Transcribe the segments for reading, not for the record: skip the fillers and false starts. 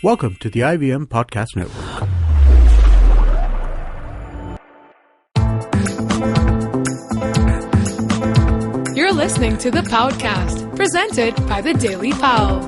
Welcome to the IVM Podcast Network. You're listening to the Podcast, presented by the Daily Pal.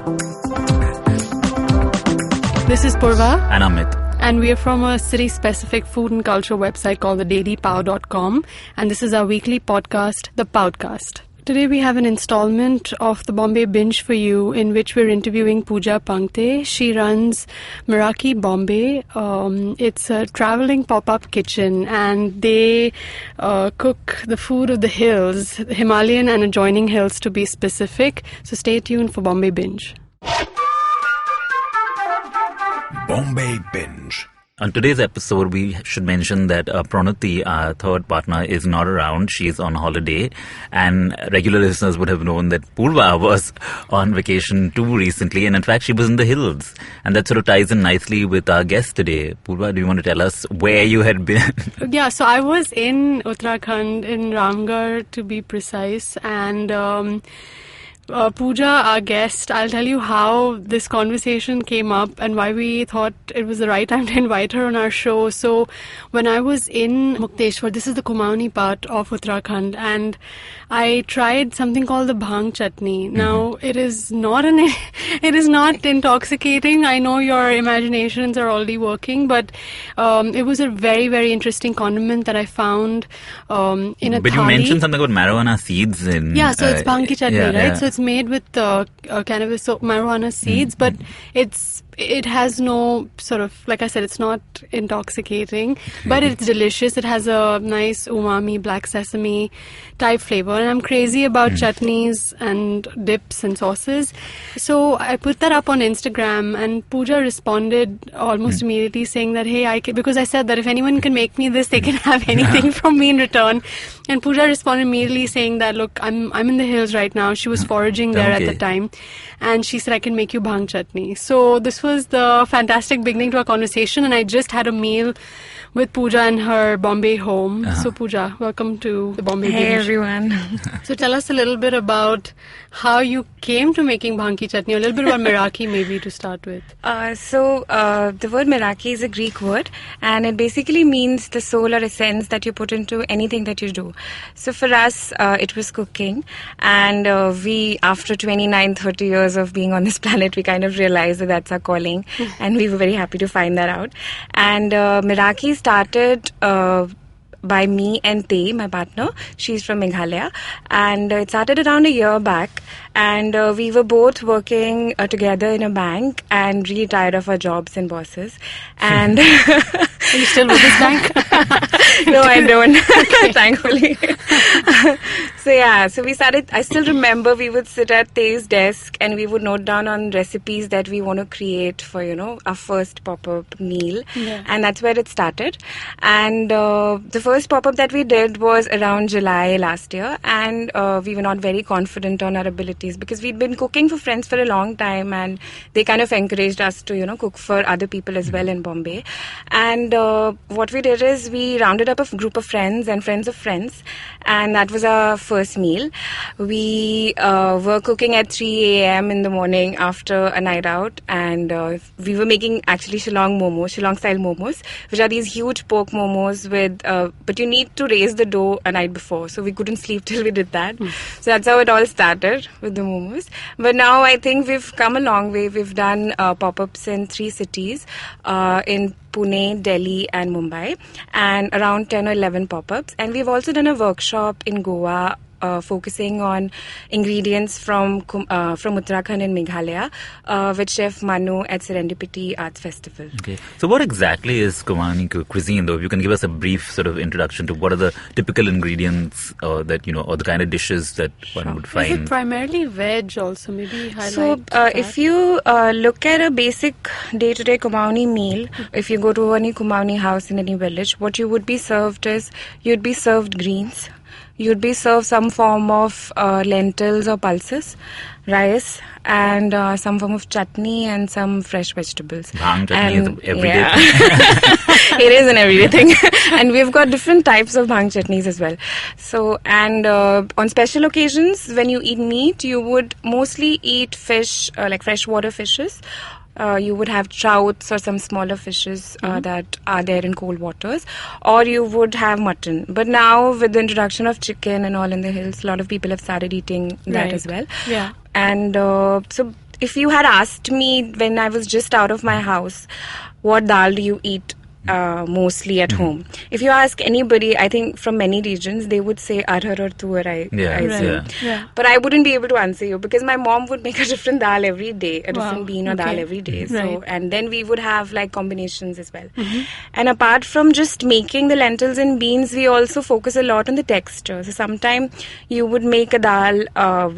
This is Purva. And Amit. And we are from a city-specific food and culture website called thedailypow.com. And this is our weekly podcast, The Podcast. Today we have an installment of the Bombay Binge for you, in which we're interviewing Pooja Pangte. She runs Meraki Bombay. It's a traveling pop-up kitchen, and they cook the food of the hills, Himalayan and adjoining hills to be specific. So stay tuned for Bombay Binge. Bombay Binge. On today's episode, we should mention that Pranati, our third partner, is not around. She is on holiday. And regular listeners would have known that Purva was on vacation too recently. And in fact, she was in the hills. And that sort of ties in nicely with our guest today. Purva, do you want to tell us where you had been? Yeah, so I was in Uttarakhand, in Ramgarh to be precise. And Pooja, our guest, I'll tell you how this conversation came up and why we thought it was the right time to invite her on our show. So when I was in Mukteshwar, this is the Kumaoni part of Uttarakhand, and I tried something called the bhang chutney. Now, it is not intoxicating. I know your imaginations are already working, but it was a very, very interesting condiment that I found in a But thali. you mentioned something about marijuana seeds in... Yeah, so it's bhang ki chutney, right? Yeah. So it's made with cannabis, so marijuana seeds, but it has no sort of, like I said, it's not intoxicating, but it's delicious. It has a nice umami, black sesame type flavor. And I'm crazy about chutneys and dips and sauces. So I put that up on Instagram, and Pooja responded almost immediately saying that, hey, because I said that if anyone can make me this, they can have anything from me in return. And Pooja responded immediately saying that, look, I'm in the hills right now. She was foraging there at the time. And she said, I can make you bhang chutney. So this was the fantastic beginning to our conversation. And I just had a meal with Pooja and her Bombay home. So Pooja, welcome to the Bombay Hey Binge. everyone. So tell us a little bit about how you came to making bhang ki chutney, a little bit about Meraki maybe to start with. The word Meraki is a Greek word, and it basically means the soul or essence that you put into anything that you do. So for us, it was cooking, and we, after 29-30 years of being on this planet, we kind of realized that that's our calling, and we were very happy to find that out. And Meraki started by me and Tei, my partner. She's from Meghalaya, and it started around a year back, and we were both working together in a bank and really tired of our jobs and bosses. And Are you still with this bank? no, I don't, thankfully. So we started, I still remember we would sit at Tei's desk and we would note down on recipes that we want to create for, our first pop-up meal. Yeah. And that's where it started. And the first pop-up that we did was around July last year, and we were not very confident on our abilities because we'd been cooking for friends for a long time, and they kind of encouraged us to, cook for other people as well in Bombay. And what we did is we rounded up a group of friends and friends of friends, and that was our first meal. We were cooking at 3 a.m. in the morning after a night out, and we were making actually Shillong style momos, which are these huge pork momos with, but you need to raise the dough a night before, so we couldn't sleep till we did that. So that's how it all started with the momos. But now I think we've come a long way. We've done pop-ups in 3 cities, in Pune, Delhi and Mumbai, and around 10 or 11 pop-ups. And we've also done a workshop in Goa focusing on ingredients from Uttarakhand and Meghalaya with Chef Manu at Serendipity Arts Festival. Okay. So what exactly is Kumaoni cuisine, though? If you can give us a brief sort of introduction to what are the typical ingredients that, or the kind of dishes that one would Is find. it primarily veg also? Maybe highlight So, that. if you look at a basic day-to-day Kumaoni meal, if you go to any Kumaoni house in any village, what you would be served is, you'd be served greens, you'd be served some form of lentils or pulses, rice, and some form of chutney and some fresh vegetables. Bhang chutney is everyday yeah. thing. It is an everyday thing. And we've got different types of bhang chutneys as well. So, and on special occasions, when you eat meat, you would mostly eat fish, like freshwater fishes. You would have trouts or some smaller fishes that are there in cold waters, or you would have mutton. But now with the introduction of chicken and all in the hills, a lot of people have started eating that as well. Yeah. And so if you had asked me when I was just out of my house, what dal do you eat mostly at home? If you ask anybody, I think from many regions, they would say arhar or tuar, I assume. Yeah. But I wouldn't be able to answer you because my mom would make a different dal every day, a different bean or dal every day. So, Right. and then we would have like combinations as well. And apart from just making the lentils and beans, we also focus a lot on the texture. So sometimes you would make a dal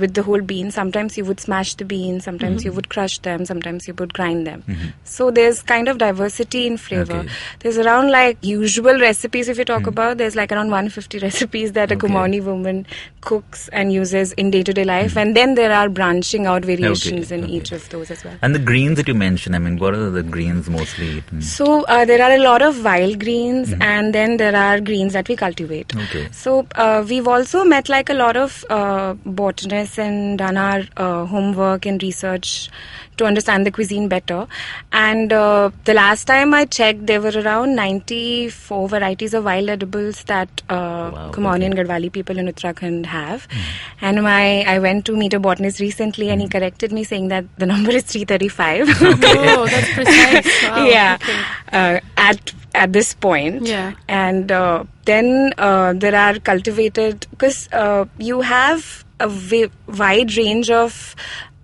with the whole bean. Sometimes you would smash the beans. Sometimes you would crush them. Sometimes you would grind them. So there's kind of diversity in flavor. Okay. There's around like usual recipes if you talk about, there's like around 150 recipes that a Kumaoni woman cooks and uses in day-to-day life, and then there are branching out variations in each of those as well. And the greens that you mentioned, I mean, what are the greens mostly eaten? So there are a lot of wild greens, and then there are greens that we cultivate. Okay. So we've also met like a lot of botanists and done our homework and research to understand the cuisine better. And the last time I checked, there were around 94 varieties of wild edibles that Kumaoni and Garhwali people in Uttarakhand have. And I went to meet a botanist recently, and he corrected me saying that the number is 335. Oh, that's precise. Wow. Yeah. Okay. At this point. Yeah. And then there are cultivated, because you have a wide range of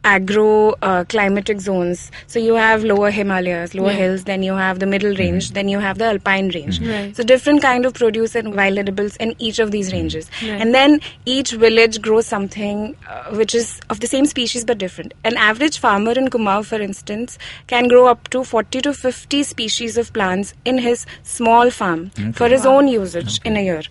climatic zones. So you have lower Himalayas, lower hills, then you have the middle range, then you have the alpine range. Right. So different kind of produce and wild edibles in each of these ranges. Right. And then each village grows something which is of the same species but different. An average farmer in Kumaon, for instance, can grow up to 40 to 50 species of plants in his small farm for his own usage in a year.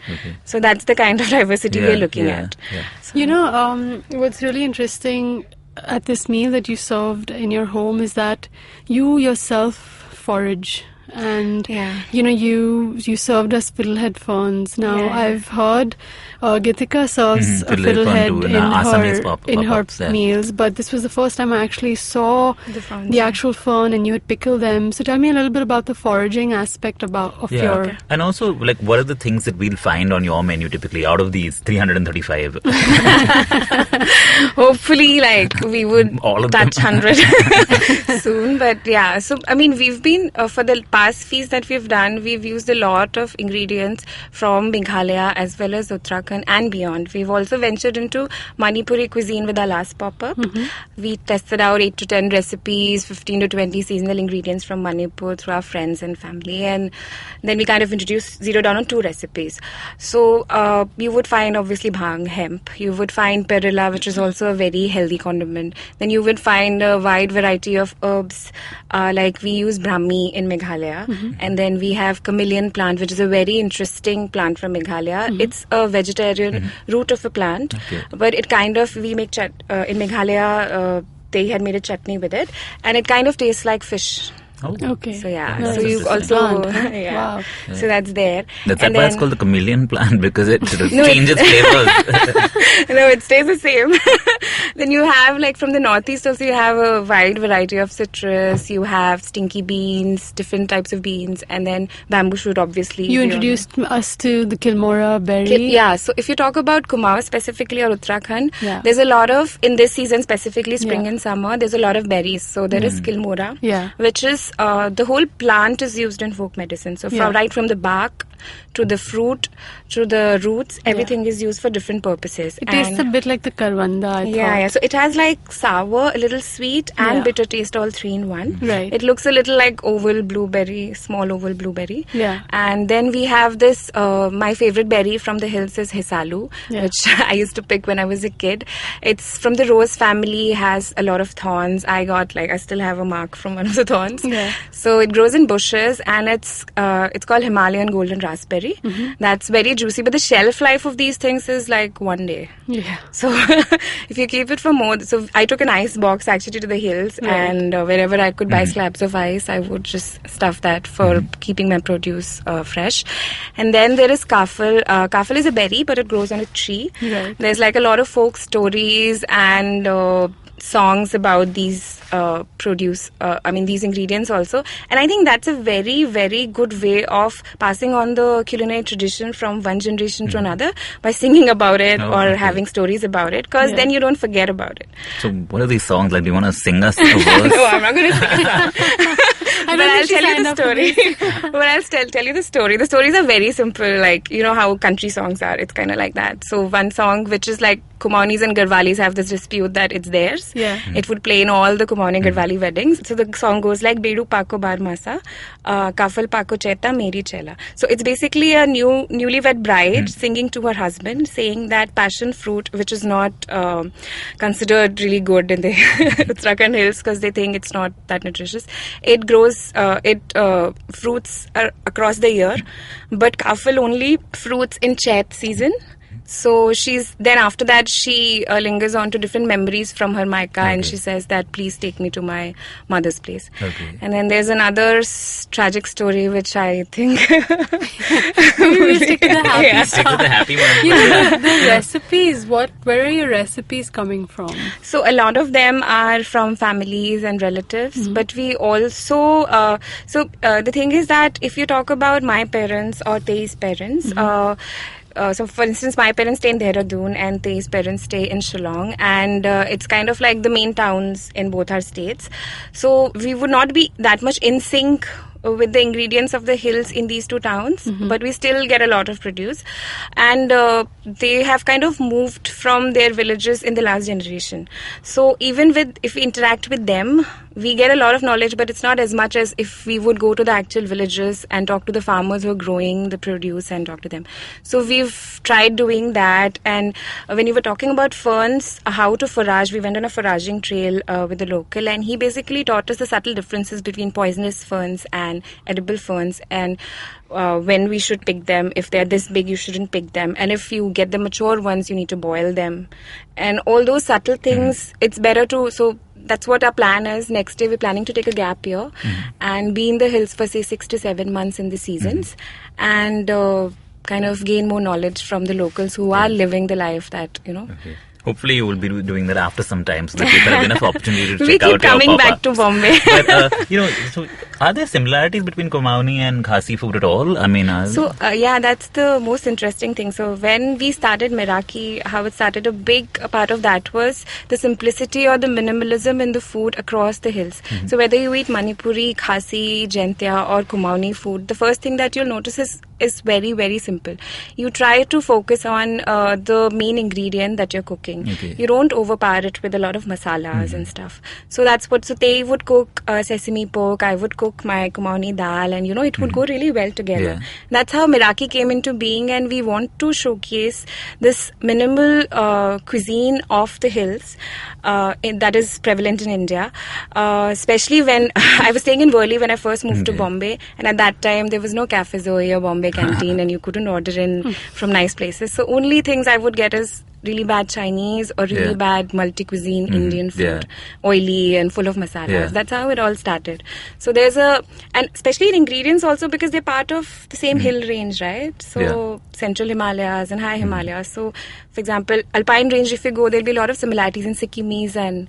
So that's the kind of diversity we're looking at. Yeah. You know, what's really interesting at this meal that you served in your home is that you yourself forage. And you know, you served us fiddlehead ferns. Now I've heard Gitika serves a fiddlehead in her meals, but this was the first time I actually saw the actual fern, and you had pickled them. So tell me a little bit about the foraging aspect of your. And also, like, what are the things that we'll find on your menu typically out of these 335? Hopefully, like, we would All of touch them. 100 soon. But yeah, so I mean, we've been for the past feast that we've done, we've used a lot of ingredients from Meghalaya as well as Uttarakhand and beyond. We've also ventured into Manipuri cuisine with our last pop-up. We tested out 8 to 10 recipes, 15 to 20 seasonal ingredients from Manipur through our friends and family, and then we kind of zeroed down on 2 recipes. So you would find obviously bhang, hemp. You would find perilla, which is also a very healthy condiment. Then you would find a wide variety of herbs, like we use Brahmi in Meghalaya. And then we have chameleon plant, which is a very interesting plant from Meghalaya. It's a vegetarian root of a plant, but it kind of, we make in Meghalaya, they had made a chutney with it, and it kind of tastes like fish. Oh. Okay. So yeah, Nice. so you've That's also interesting. Wow. So that's there. That's And why it's then- called the chameleon plant, because it sort of changes flavors. No, it stays the same. Then you have, like, from the northeast also, you have a wide variety of citrus. You have stinky beans, different types of beans, and then bamboo shoot, obviously. You we all introduced us to the Kilmora berry. know. Yeah, so if you talk about Kumaon specifically or Uttarakhand, Yeah. there's a lot of, in this season specifically, spring Yeah. and summer, there's a lot of berries. So there is Kilmora, Yeah. which is, the whole plant is used in folk medicine. So Yeah. right from the bark to the fruit to the roots, everything is used for different purposes. It tastes a bit like the karwanda, I thought. Yeah. So it has like sour, a little sweet, and Yeah. bitter taste all 3 in 1. Right. It looks a little like oval blueberry, small oval blueberry. Yeah. And then we have this, my favorite berry from the hills is hisalu, Yeah. which I used to pick when I was a kid. It's from the rose family, has a lot of thorns. I still have a mark from one of the thorns. Yeah. So it grows in bushes, and it's called Himalayan golden raspberry. That's very juicy, but the shelf life of these things is like 1 day. Yeah. So if you keep it for more, so I took an ice box actually to the hills, Right. and wherever I could buy slabs of ice, I would just stuff that for keeping my produce fresh. And then there is kafal. Kafal is a berry, but it grows on a tree. Right. There's like a lot of folk stories and songs about these these ingredients also. And I think that's a very, very good way of passing on the culinary tradition from one generation to another by singing about it or having stories about it, because then you don't forget about it. So what are these songs like? Do you want to sing us a verse? No, I'm not going to sing it. But I'll tell you the story. But I'll tell you the story. The stories are very simple, like, you know how country songs are. It's kind of like that. So one song, which is like Kumaunis and Garhwalis have this dispute that it's theirs. Yeah. It would play in all the Kumauni and Garhwali weddings. So the song goes like, Bedu Pako Bar Masa, Kafal Pako Cheta, Meri Chela. So it's basically a newlywed bride singing to her husband, saying that passion fruit, which is not considered really good in the Uttarakhand hills because they think it's not that nutritious. It grows, fruits across the year, but Kafal only fruits in Chet season. So then after that she lingers on to different memories from her Maika, and she says that please take me to my mother's place. And then there's another tragic story which I think we'll stick to the happy Stick with the happy one. You know, the recipes, where are your recipes coming from? So a lot of them are from families and relatives, but we also the thing is that if you talk about my parents or Tei's parents, so for instance, my parents stay in Dehradun and Tei's parents stay in Shillong, and it's kind of like the main towns in both our states. So we would not be that much in sync with the ingredients of the hills in these two towns, but we still get a lot of produce. And they have kind of moved from their villages in the last generation. So even if we interact with them, we get a lot of knowledge, but it's not as much as if we would go to the actual villages and talk to the farmers who are growing the produce and talk to them. So we've tried doing that. And when you were talking about ferns, how to forage, we went on a foraging trail with a local, and he basically taught us the subtle differences between poisonous ferns and edible ferns, and when we should pick them. If they're this big, you shouldn't pick them, and if you get the mature ones, you need to boil them, and all those subtle things. It's better to, so that's what our plan is. Next year we're planning to take a gap year and be in the hills for say 6 to 7 months in the seasons, and kind of gain more knowledge from the locals who are living the life that, you know. Hopefully you will be doing that after some time, so that people have enough opportunity to we check out your keep coming papa. back to Bombay. But, so are there similarities between Kumauni and Khasi food at all? I mean, that's the most interesting thing. So when we started Meraki, how it started, a big part of that was the simplicity or the minimalism in the food across the hills. So whether you eat Manipuri, Khasi, Jaintia or Kumauni food, the first thing that you'll notice is very, very simple. You try to focus on the main ingredient that you're cooking. You don't overpower it with a lot of masalas and stuff. So that's what, so they would cook sesame pork, I would cook my Kumauni dal, and it would go really well together. That's how Meraki came into being, and we want to showcase this minimal cuisine of the hills that is prevalent in India, especially when I was staying in Worli when I first moved to Bombay, and at that time there was no Cafe Zoe or Bombay Canteen, and you couldn't order in from nice places. So only things I would get is really bad Chinese or really bad multi-cuisine Indian food, oily and full of masalas. That's how it all started. So there's and especially in ingredients also, because they're part of the same hill range, right? So Central Himalayas and High Himalayas. So for example, Alpine range, if you go, there'll be a lot of similarities in Sikkimese and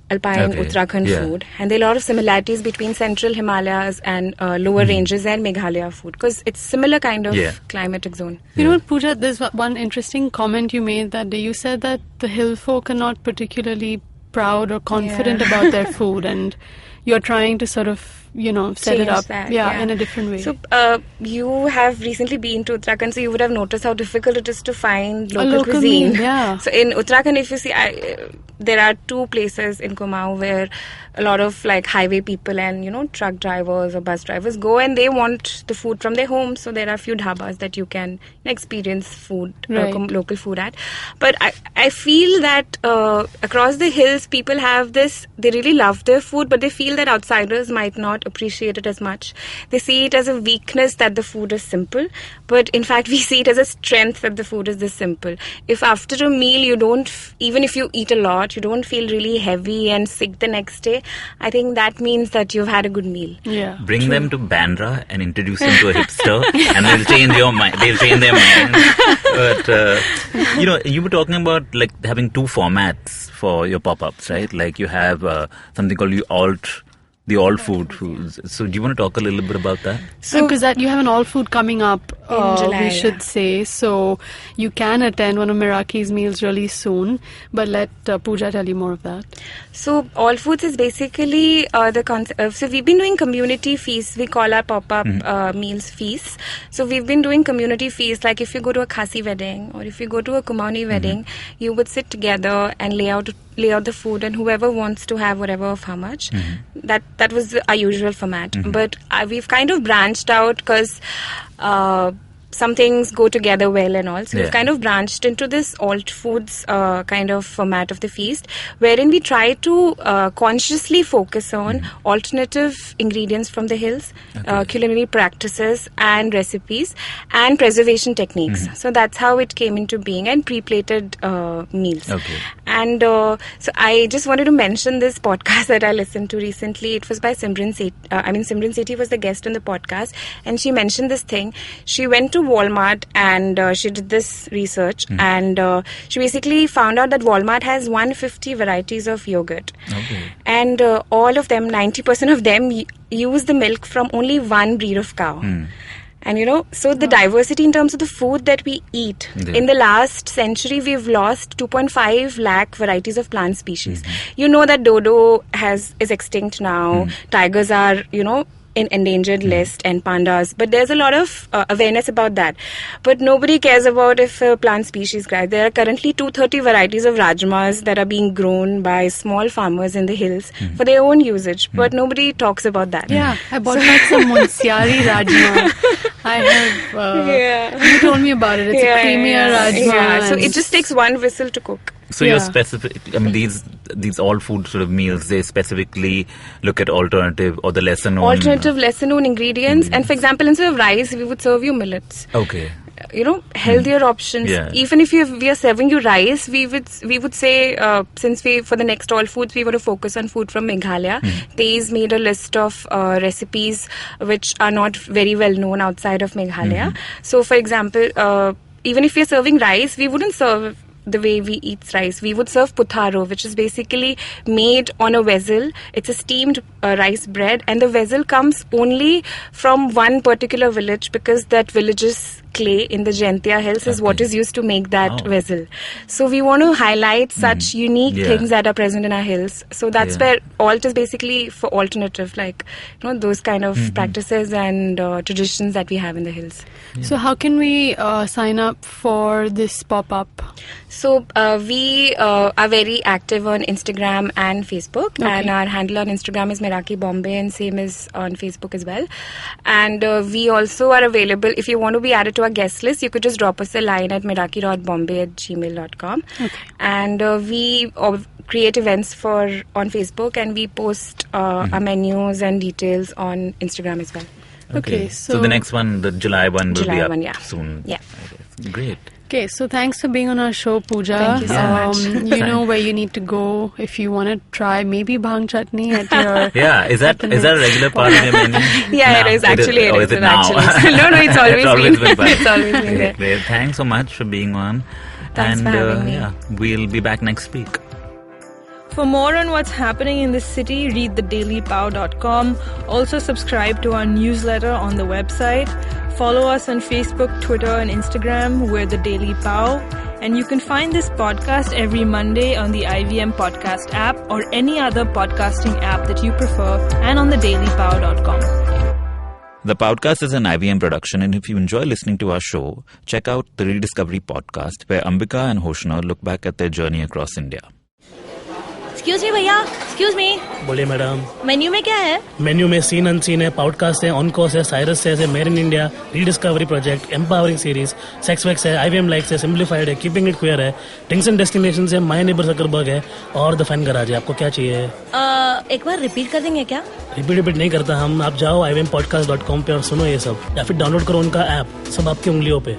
Alpine Uttarakhand food, and there are a lot of similarities between Central Himalayas and lower ranges and Meghalaya food, because it's similar kind of climatic zone. You know what, Pooja, there's one interesting comment you made that day. You said that the hill folk are not particularly proud or confident about their food, and you're trying to sort of set it up in a different way. So you have recently been to Uttarakhand, so you would have noticed how difficult it is to find local cuisine. Meal, So in Uttarakhand, if you see, there are 2 places in Kumaon where a lot of like highway people and truck drivers or bus drivers go, and they want the food from their homes. So there are a few dhabas that you can experience food, local food at. But I feel that across the hills, people have this, they really love their food, but they feel that outsiders might not appreciate it as much. They see it as a weakness that the food is simple, but in fact we see it as a strength that the food is this simple. If after a meal you don't, even if you eat a lot, you don't feel really heavy and sick the next day, I think that means that you've had a good meal. Yeah. Bring them to Bandra and introduce them to a hipster, and they'll change your mind. They'll change their mind. But you were talking about like having two formats for your pop-ups, right? Like you have something called the alt foods. So do you want to talk a little bit about that? So, because that you have an all food coming up in July, we should say. So you can attend one of Meraki's meals really soon. But let Pooja tell you more of that. So all foods is basically the concept. So we've been doing community feasts. We call our pop-up meals feasts. So we've been doing community feasts. Like if you go to a Khasi wedding or if you go to a Kumaoni wedding, you would sit together and lay out the food, and whoever wants to have whatever of how much. That was our usual format. But we've kind of branched out because some things go together well and all. So we've kind of branched into this alt foods kind of format of the feast, wherein we try to consciously focus on alternative ingredients from the hills, culinary practices and recipes, and preservation techniques. So that's how it came into being, and pre-plated meals. And so I just wanted to mention this podcast that I listened to recently. It was by Simran Sethi. Simran Sethi was the guest on the podcast, and she mentioned this thing. She went to Walmart and she did this research, and she basically found out that Walmart has 150 varieties of yogurt, and all of them, 90% of them, use the milk from only one breed of cow. And so the diversity in terms of the food that we eat, in the last century we've lost 2.5 lakh varieties of plant species. You know that dodo is extinct now. Tigers are, in endangered list, and pandas, but there's a lot of awareness about that. But nobody cares about if a plant species dies. There are currently 230 varieties of rajmas that are being grown by small farmers in the hills for their own usage, but nobody talks about that. Yeah, I bought back some Munsiari rajma. I have, you told me about it. It's a creamier rajma. So it just takes one whistle to cook. So you're specific. These all food sort of meals, they specifically look at alternative or the lesser known ingredients. And for example, instead of rice, we would serve you millets. Okay. Healthier options. Yeah. Even if we are serving you rice, we would say since for the next all foods we want to focus on food from Meghalaya. They's made a list of recipes which are not very well known outside of Meghalaya. So for example, even if we are serving rice, we wouldn't serve the way we eat rice. We would serve putharo, which is basically made on a vessel. It's a steamed rice bread, and the vessel comes only from one particular village because that village's clay in the Jaintia Hills is what is used to make that vessel. So we want to highlight such unique things that are present in our hills. So that's where alt is basically for alternative, like those kind of practices and traditions that we have in the hills. So how can we sign up for this pop-up? So we are very active on Instagram and Facebook, and our handle on Instagram is Meraki Bombay, and same is on Facebook as well. And we also are available, if you want to be added to our guest list, you could just drop us a line at meraki.bombay@gmail.com. And we create events on Facebook, and we post our menus and details on Instagram as well. Okay, so the next one, the July one, will be up soon. Yeah. Great. Okay, so thanks for being on our show, Pooja. Thank you so much. You know where you need to go if you want to try maybe bhang chutney at your... Is that a regular part of your menu? It is actually. Is it now? No, it's always been. It's always been there. Great. Thanks so much for being on. Thanks for having me. We'll be back next week. For more on what's happening in the city, read thedailypau.com. Also subscribe to our newsletter on the website. Follow us on Facebook, Twitter, and Instagram. We're The Daily Pau. And you can find this podcast every Monday on the IVM Podcast app or any other podcasting app that you prefer, and on thedailypau.com. The podcast is an IVM production, and if you enjoy listening to our show, check out the Rediscovery Podcast, where Ambika and Hoshna look back at their journey across India. Excuse me, bhaiya. Excuse me, बोलिए madam. Menu में क्या है? Menu में seen unseen है, podcast है, on course है, Cyrus है, made in India, rediscovery project, empowering series, sex wax है, IVM लाइक्स है, सिंप्लीफाइड है, कीपिंग इट क्वियर है, टिंग्स एंड डेस्टिनेशंस है, माय नेबर जकरबर्ग है और द फैन गराज है। आपको क्या चाहिए? एक बार रिपीट कर देंगे क्या? रिपीट नहीं करता हम, आप जाओ IVMpodcast.com पे और सुनो ये सब, या फिर डाउनलोड करो उनका ऐप, सब आपकी उंगलियों पे।